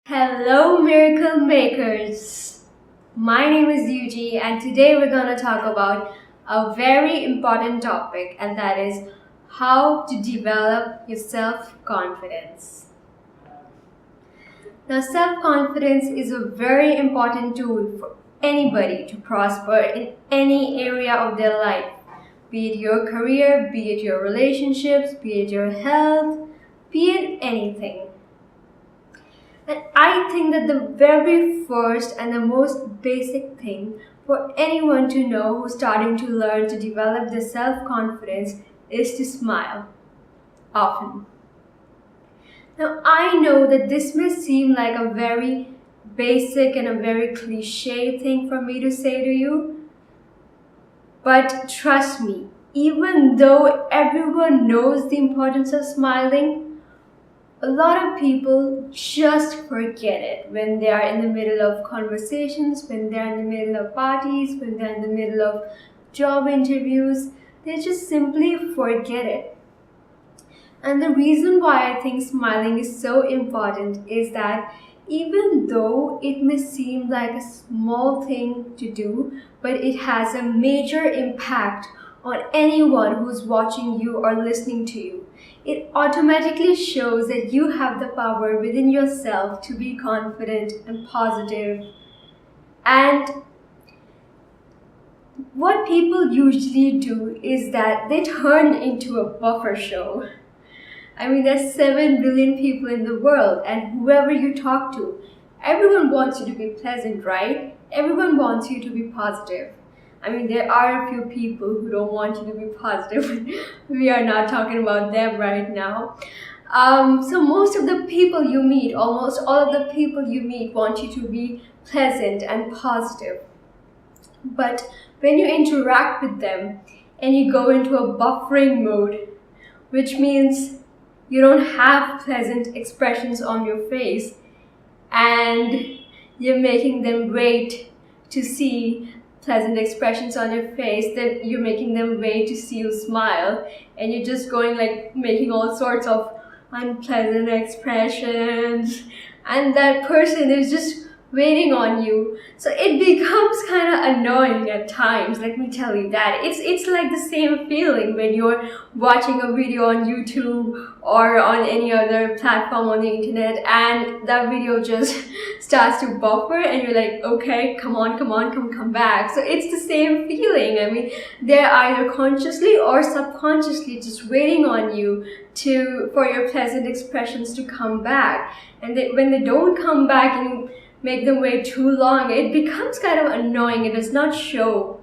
Hello, miracle makers. My name is Yuji, and today we're going to talk about a very important topic, and that is how to develop your self confidence. Now, self confidence is a very important tool for anybody to prosper in any area of their life, be it your career, be it your relationships, be it your health, be it anything. And I think that the very first and the most basic thing for anyone to know who's starting to learn to develop their self confidence is to smile often. Now, I know that this may seem like a very basic and a very cliche thing for me to say to you, but trust me, even though everyone knows the importance of smiling, a lot of people just forget it when they are in the middle of conversations, when they're in the middle of parties, when they're in the middle of job interviews. They just simply forget it. And the reason why I think smiling is so important is that even though it may seem like a small thing to do, but it has a major impact on anyone who's watching you or listening to you. It automatically shows that you have the power within yourself to be confident and positive. And what people usually do is that they turn into a buffer show. I mean, there's 7 billion people in the world, and whoever you talk to, everyone wants you to be pleasant, right? Everyone wants you to be positive. I mean, there are a few people who don't want you to be positive. We are not talking about them right now. So most of the people you meet, almost all of the people you meet want you to be pleasant and positive. But when you interact with them and you go into a buffering mode, which means you don't have pleasant expressions on your face and you're making them wait to see pleasant expressions on your face, that you're making them wait to see you smile, and you're just going like making all sorts of unpleasant expressions, and that person is just waiting on you. So it becomes kind of annoying at times, let me tell you that. It's like the same feeling when you're watching a video on YouTube or on any other platform on the internet and that video just starts to buffer and you're like, okay, come back. So it's the same feeling. I mean, they're either consciously or subconsciously just waiting on you for your pleasant expressions to come back. And when they don't come back and you make them wait too long, it becomes kind of annoying. It does not show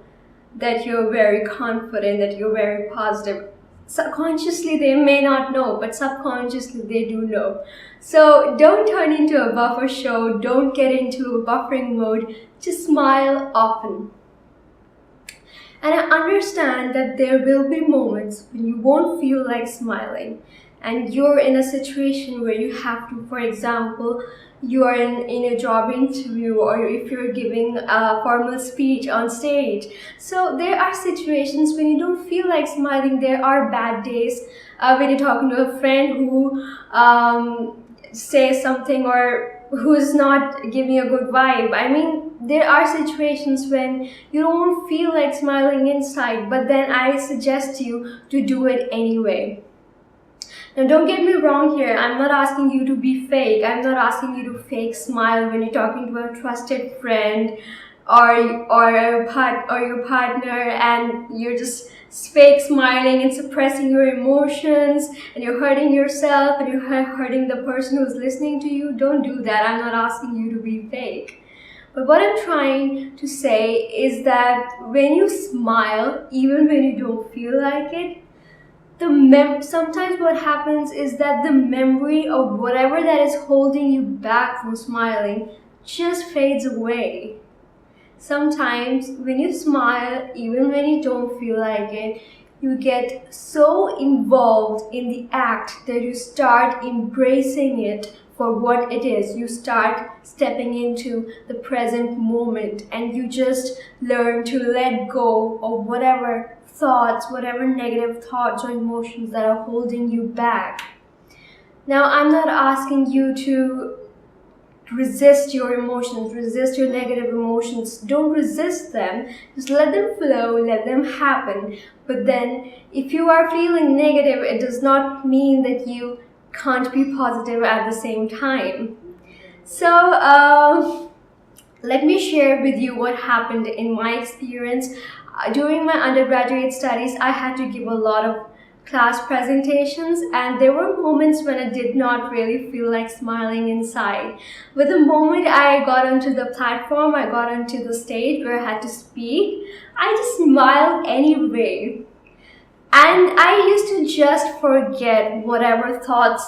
that you're very confident, that you're very positive. Subconsciously they may not know, but subconsciously they do know. So don't turn into a buffer show, don't get into a buffering mode, just smile often. And I understand that there will be moments when you won't feel like smiling and you're in a situation where you have to, for example, you are in a job interview or if you're giving a formal speech on stage. So there are situations when you don't feel like smiling. There are bad days when you're talking to a friend who says something or who's not giving a good vibe. I mean, there are situations when you don't feel like smiling inside, but then I suggest you to do it anyway. Now, don't get me wrong here. I'm not asking you to be fake. I'm not asking you to fake smile when you're talking to a trusted friend or your partner and you're just fake smiling and suppressing your emotions and you're hurting yourself and you're hurting the person who's listening to you. Don't do that. I'm not asking you to be fake. But what I'm trying to say is that when you smile, even when you don't feel like it, sometimes what happens is that the memory of whatever that is holding you back from smiling just fades away. Sometimes when you smile, even when you don't feel like it, you get so involved in the act that you start embracing it for what it is. You start stepping into the present moment and you just learn to let go of whatever thoughts, whatever negative thoughts or emotions that are holding you back. Now, I'm not asking you to resist your emotions, resist your negative emotions. Don't resist them. Just let them flow, let them happen. But then, if you are feeling negative, it does not mean that you can't be positive at the same time. So, let me share with you what happened in my experience. During my undergraduate studies, I had to give a lot of class presentations, and there were moments when I did not really feel like smiling inside. But the moment I got onto the platform, I got onto the stage where I had to speak, I just smiled anyway. And I used to just forget whatever thoughts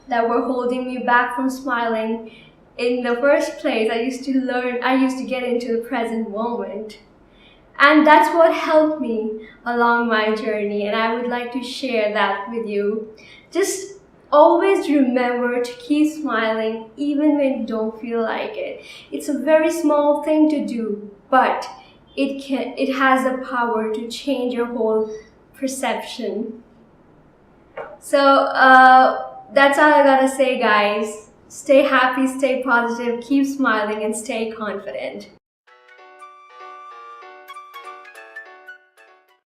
that were holding me back from smiling in the first place. I used to get into the present moment. And that's what helped me along my journey, and I would like to share that with you. Just always remember to keep smiling even when you don't feel like it. It's a very small thing to do, but it has the power to change your whole perception. So that's all I gotta say, guys. Stay happy, stay positive, keep smiling, and stay confident.